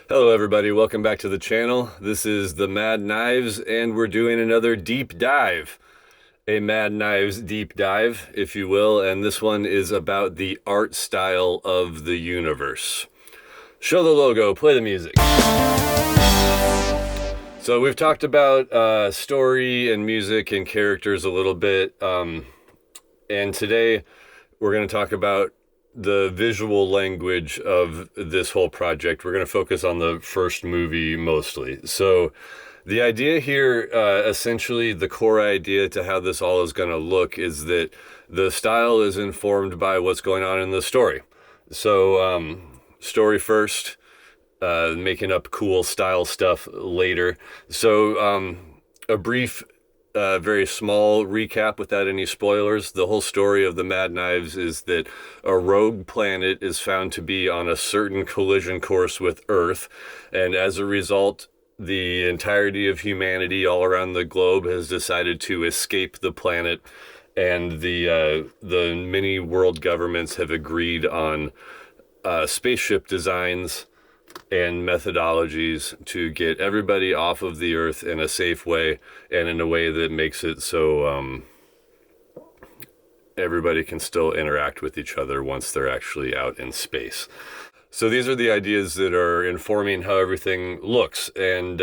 Hello everybody, welcome back to the channel. This is the Mad Knives and we're doing another deep dive. A Mad Knives deep dive, if you will, and this one is about the art style of the universe. Show the logo, play the music. So we've talked about story and music and characters a little bit, and today we're going to talk about the visual language of this whole project. We're going to focus on the first movie mostly. So the idea here, essentially the core idea to how this all is going to look is that the style is informed by what's going on in the story. So story first, making up cool style stuff later. So a brief very small recap without any spoilers. The whole story of the Mad Knives is that a rogue planet is found to be on a certain collision course with Earth, and as a result, the entirety of humanity all around the globe has decided to escape the planet, and the many world governments have agreed on spaceship designs and methodologies to get everybody off of the earth in a safe way and in a way that makes it so everybody can still interact with each other once they're actually out in space. So these are the ideas that are informing how everything looks, and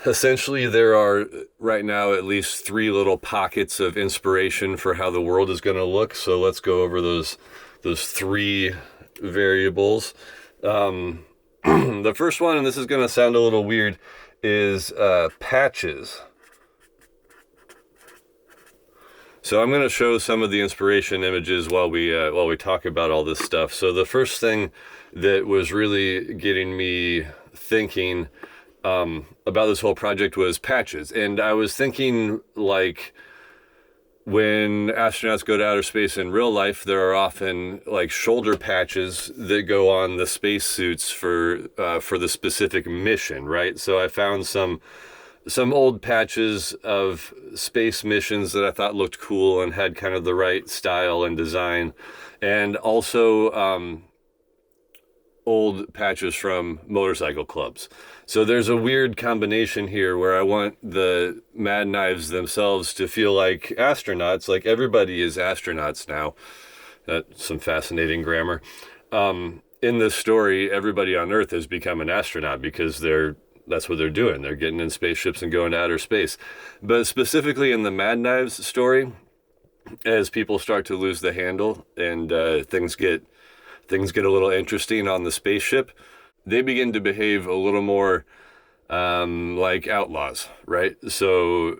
essentially there are right now at least 3 little pockets of inspiration for how the world is going to look. So let's go over those 3 variables. The first one, and this is going to sound a little weird, is patches. So I'm going to show some of the inspiration images while we talk about all this stuff. So the first thing that was really getting me thinking about this whole project was patches, and I was thinking, like, when astronauts go to outer space in real life, there are often like shoulder patches that go on the spacesuits for the specific mission, right? So I found some old patches of space missions that I thought looked cool and had kind of the right style and design, and also old patches from motorcycle clubs. So there's a weird combination here where I want the Mad Knives themselves to feel like astronauts, like everybody is astronauts now. That's some fascinating grammar. In this story, everybody on Earth has become an astronaut because that's what they're doing. They're getting in spaceships and going to outer space. But specifically in the Mad Knives story, as people start to lose the handle and things get a little interesting on the spaceship, they begin to behave a little more like outlaws, right? So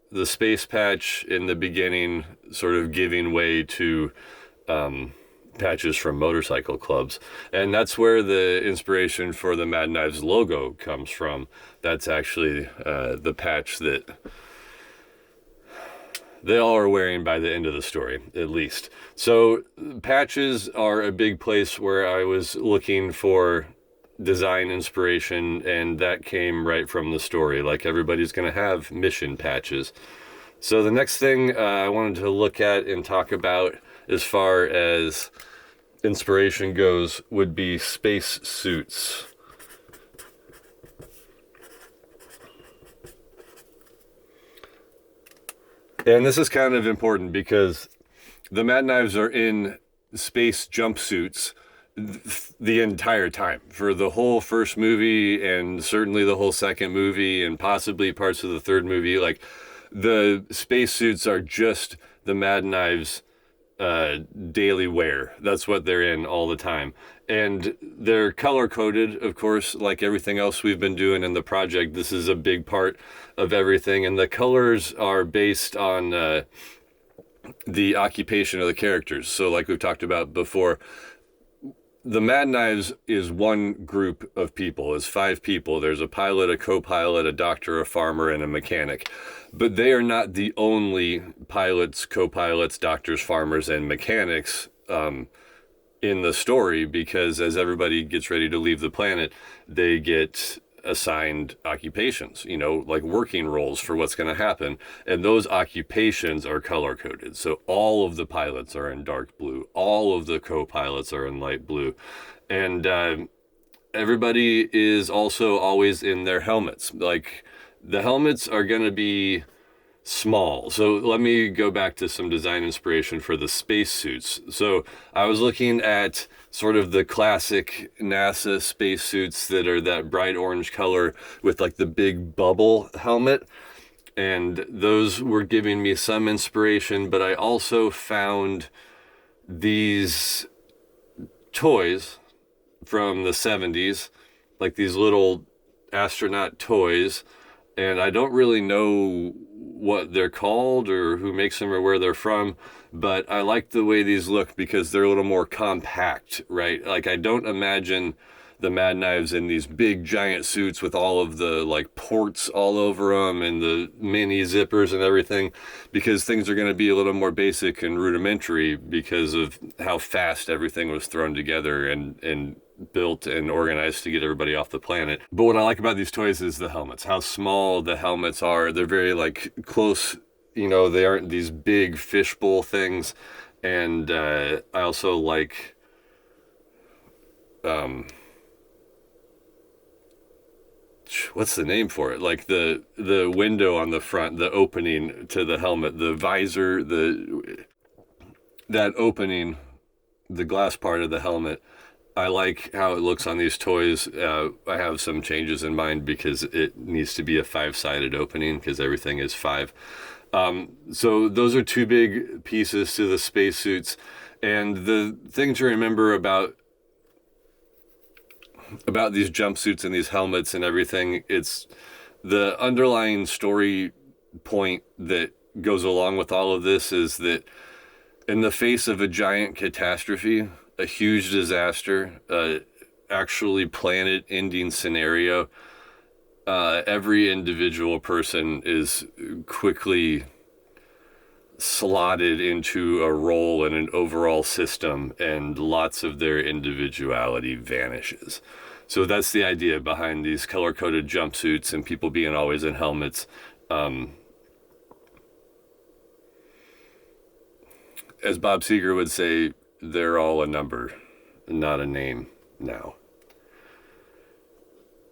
the space patch in the beginning sort of giving way to patches from motorcycle clubs. And that's where the inspiration for the Mad Knives logo comes from. That's actually the patch that they all are wearing by the end of the story, at least. So patches are a big place where I was looking for design inspiration, and that came right from the story. Like, everybody's going to have mission patches. So the next thing I wanted to look at and talk about as far as inspiration goes would be space suits. And this is kind of important because the Mad Knives are in space jumpsuits the entire time for the whole first movie, and certainly the whole second movie, and possibly parts of the third movie. Like, the spacesuits are just the Mad Knives daily wear. That's what they're in all the time, and they're color coded, of course, like everything else we've been doing in the project. This is a big part of everything, and the colors are based on the occupation of the characters. So like we've talked about before, the Mad Knives is one group of people, is 5 people. There's a pilot, a co-pilot, a doctor, a farmer, and a mechanic. But they are not the only pilots, co-pilots, doctors, farmers, and mechanics in the story, because as everybody gets ready to leave the planet, they get assigned occupations, like working roles for what's going to happen. And those occupations are color coded. So all of the pilots are in dark blue. All of the co-pilots are in light blue. And everybody is also always in their helmets. Like, the helmets are going to be small. So let me go back to some design inspiration for the spacesuits. So I was looking at sort of the classic NASA spacesuits that are that bright orange color with like the big bubble helmet. And those were giving me some inspiration, but I also found these toys from the 70s, like these little astronaut toys, and I don't really know what they're called or who makes them or where they're from, but I like the way these look because they're a little more compact, right? Like, I don't imagine the Mad Knives in these big giant suits with all of the like ports all over them and the mini zippers and everything, because things are going to be a little more basic and rudimentary because of how fast everything was thrown together and built and organized to get everybody off the planet. But what I like about these toys is the helmets, how small the helmets are. They're very like close, you know, they aren't these big fishbowl things. And I also like what's the name for it? Like the window on the front, the opening to the helmet, the visor, that opening, the glass part of the helmet. I like how it looks on these toys. I have some changes in mind because it needs to be a 5-sided opening because everything is 5. So those are 2 big pieces to the spacesuits. And the thing to remember about these jumpsuits and these helmets and everything, it's the underlying story point that goes along with all of this is that in the face of a giant catastrophe, a huge disaster, actually planet-ending scenario, every individual person is quickly slotted into a role in an overall system, and lots of their individuality vanishes. So that's the idea behind these color-coded jumpsuits and people being always in helmets. As Bob Seger would say, they're all a number, not a name now.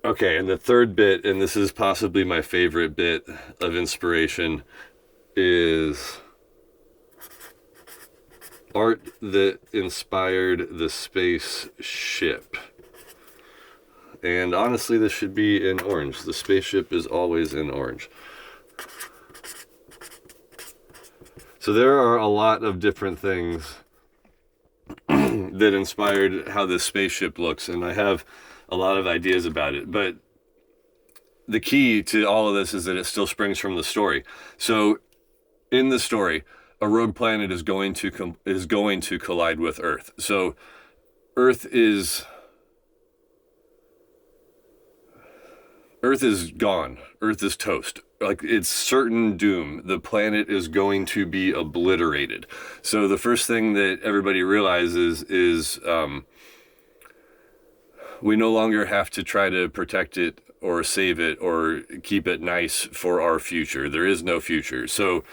Okay, and the third bit, and this is possibly my favorite bit of inspiration, is art that inspired the spaceship. And honestly, this should be in orange. The spaceship is always in orange. So there are a lot of different things that inspired how this spaceship looks, and I have a lot of ideas about it. But the key to all of this is that it still springs from the story. So in the story, a rogue planet is going to collide with Earth. So Earth is gone. Earth is toast. Like, it's certain doom. The planet is going to be obliterated. So the first thing that everybody realizes is we no longer have to try to protect it or save it or keep it nice for our future. There is no future. So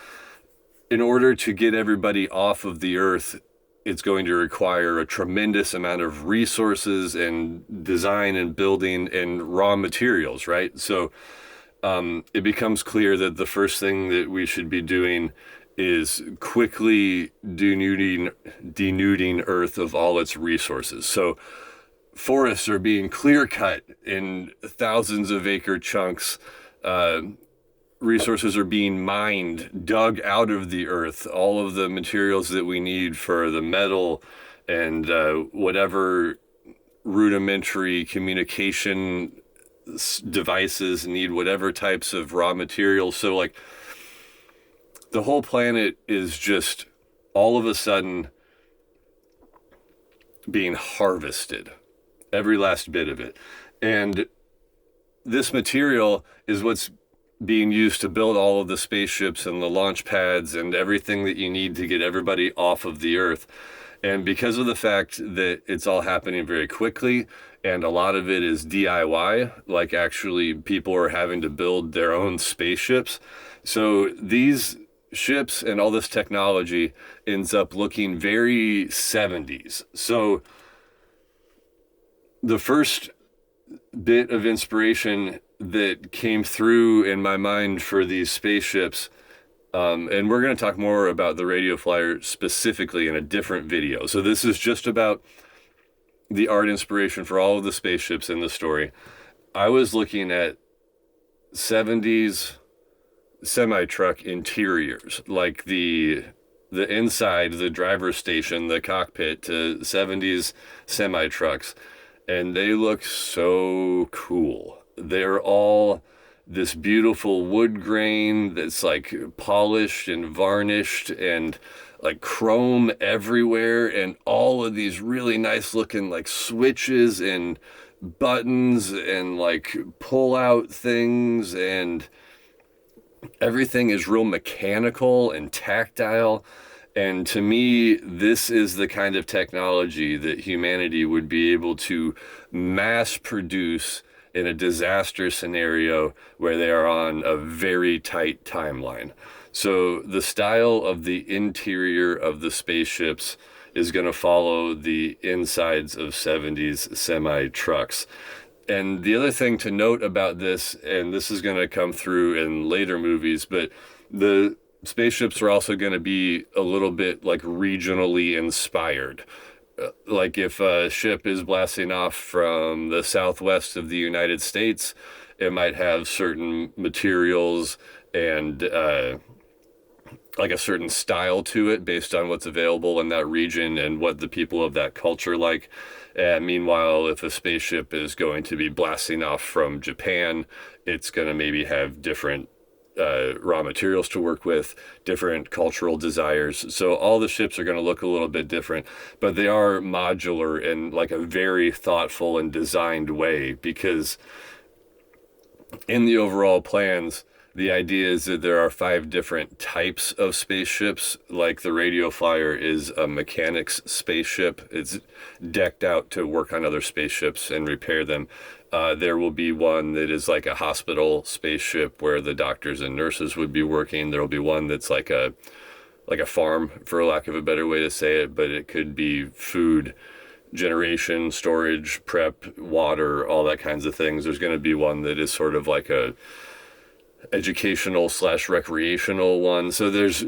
in order to get everybody off of the Earth, it's going to require a tremendous amount of resources and design and building and raw materials, right? So it becomes clear that the first thing that we should be doing is quickly denuding Earth of all its resources. So forests are being clear cut in thousands of acre chunks. Resources are being mined, dug out of the earth, all of the materials that we need for the metal and whatever rudimentary communication devices need, whatever types of raw materials. So like the whole planet is just all of a sudden being harvested, every last bit of it. And this material is what's being used to build all of the spaceships and the launch pads and everything that you need to get everybody off of the Earth. And because of the fact that it's all happening very quickly and a lot of it is DIY, like actually people are having to build their own spaceships. So these ships and all this technology ends up looking very 70s. So the first bit of inspiration that came through in my mind for these spaceships. And we're going to talk more about the radio flyer specifically in a different video. So this is just about the art inspiration for all of the spaceships in the story. I was looking at 70s semi-truck interiors, like the inside, the driver's station, the cockpit, to 70s semi-trucks, and they look so cool. They're all this beautiful wood grain that's like polished and varnished and like chrome everywhere, and all of these really nice looking like switches and buttons and like pull out things, and everything is real mechanical and tactile. And to me, this is the kind of technology that humanity would be able to mass produce in a disaster scenario where they are on a very tight timeline. So the style of the interior of the spaceships is going to follow the insides of 70s semi trucks. And the other thing to note about this, and this is going to come through in later movies, but the spaceships are also going to be a little bit like regionally inspired. Like if a ship is blasting off from the southwest of the United States, it might have certain materials and like a certain style to it based on what's available in that region and what the people of that culture like. And meanwhile, if a spaceship is going to be blasting off from Japan, it's going to maybe have different raw materials to work with, different cultural desires. So all the ships are going to look a little bit different, but they are modular in like a very thoughtful and designed way, because in the overall plans, the idea is that there are 5 different types of spaceships. Like the radio flyer is a mechanic's spaceship. It's decked out to work on other spaceships and repair them. There will be one that is like a hospital spaceship where the doctors and nurses would be working. There will be one that's like a farm, for lack of a better way to say it, but it could be food generation, storage, prep, water, all that kinds of things. There's going to be one that is sort of like a educational/recreational one. So there's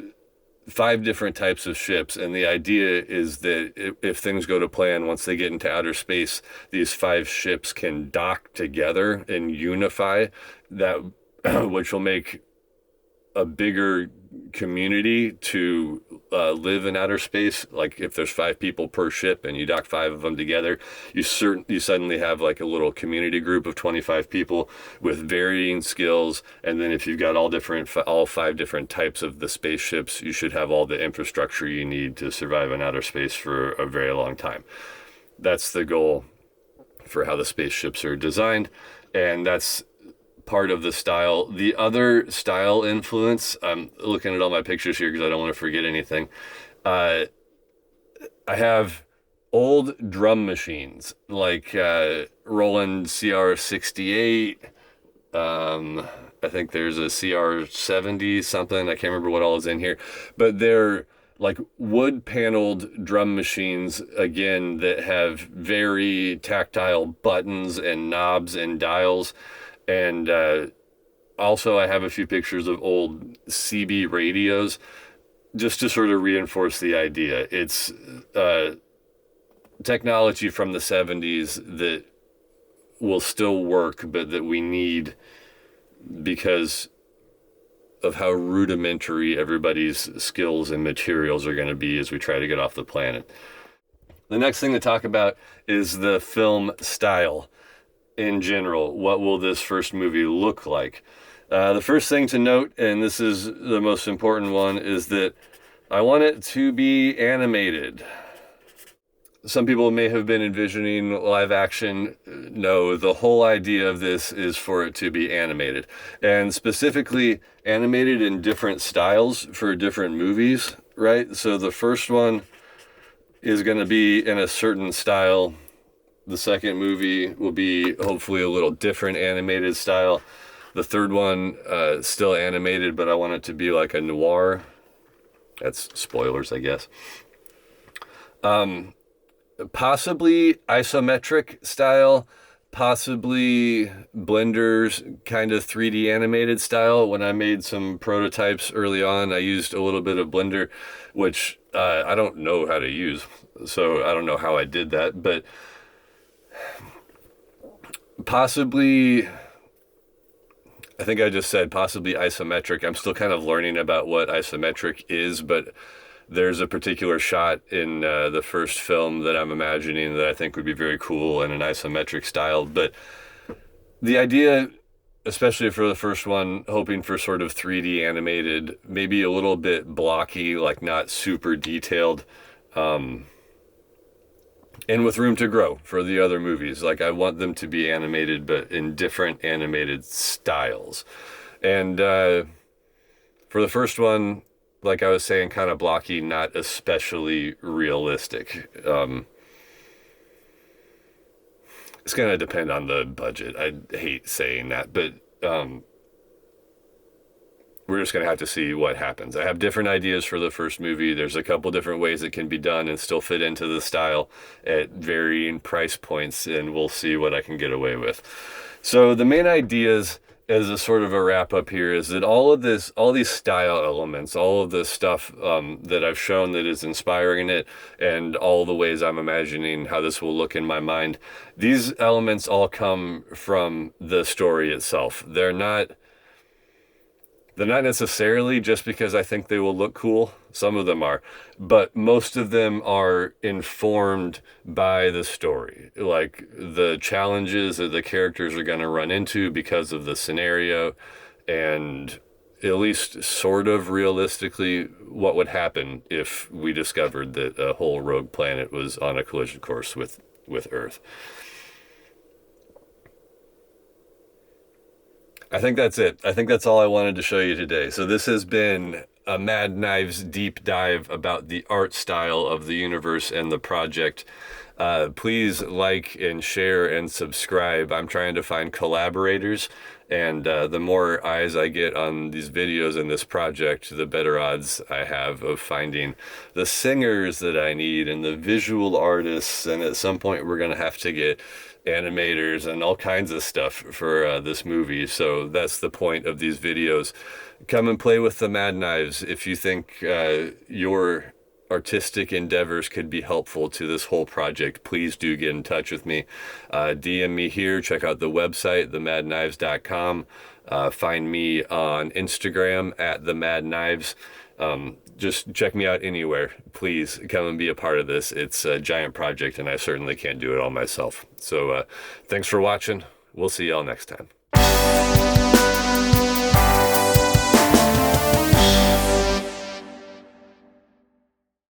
5 different types of ships, and the idea is that if things go to plan, once they get into outer space, these 5 ships can dock together and unify that, which will make a bigger community to live in outer space. Like if there's 5 people per ship and you dock 5 of them together, you suddenly have like a little community group of 25 people with varying skills. And then if you've got all 5 different types of the spaceships, you should have all the infrastructure you need to survive in outer space for a very long time. That's the goal for how the spaceships are designed, and that's part of the style. The other style influence, I'm looking at all my pictures here because I don't want to forget anything. I have old drum machines like Roland CR68. I think there's a CR70 something. I can't remember what all is in here, but they're like wood paneled drum machines, again, that have very tactile buttons and knobs and dials. And also I have a few pictures of old CB radios just to sort of reinforce the idea. It's technology from the 70s that will still work, but that we need because of how rudimentary everybody's skills and materials are going to be as we try to get off the planet. The next thing to talk about is the film style. In general, what will this first movie look like? The first thing to note, and this is the most important one, is that I want it to be animated. Some people may have been envisioning live action. No, the whole idea of this is for it to be animated, and specifically animated in different styles for different movies, right? So the first one is going to be in a certain style. The second movie will be hopefully a little different animated style. The third one, still animated, but I want it to be like a noir. That's spoilers, I guess. Possibly isometric style. Possibly Blender's kind of 3D animated style. When I made some prototypes early on, I used a little bit of Blender, which I don't know how to use, so I don't know how I did that, but possibly, I think I just said possibly isometric. I'm still kind of learning about what isometric is, but there's a particular shot in the first film that I'm imagining that I think would be very cool in an isometric style. But the idea, especially for the first one, hoping for sort of 3D animated, maybe a little bit blocky, like not super detailed, and with room to grow for the other movies. Like I want them to be animated, but in different animated styles. And for the first one, like I was saying, kind of blocky, not especially realistic. It's going to depend on the budget. I hate saying that, but we're just going to have to see what happens. I have different ideas for the first movie. There's a couple different ways it can be done and still fit into the style at varying price points, and we'll see what I can get away with. So the main ideas, as a sort of a wrap up here, is that all these style elements, all of this stuff that I've shown that is inspiring it, and all the ways I'm imagining how this will look in my mind, these elements all come from the story itself. They're not necessarily just because I think they will look cool. Some of them are, but most of them are informed by the story, like the challenges that the characters are going to run into because of the scenario, and at least sort of realistically what would happen if we discovered that a whole rogue planet was on a collision course with Earth. I think that's it. I think that's all I wanted to show you today. So this has been a Mad Knives deep dive about the art style of the universe and the project. Please like and share and subscribe. I'm trying to find collaborators, and the more eyes I get on these videos and this project, the better odds I have of finding the singers that I need and the visual artists. And at some point we're going to have to get animators and all kinds of stuff for this movie. So that's the point of these videos. Come and play with the Mad Knives if you think your artistic endeavors could be helpful to this whole project. Please do get in touch with me. DM me here. Check out the website, themadknives.com. Find me on Instagram at themadknives. Just check me out anywhere. Please come and be a part of this. It's a giant project, and I certainly can't do it all myself. So thanks for watching. We'll see y'all next time.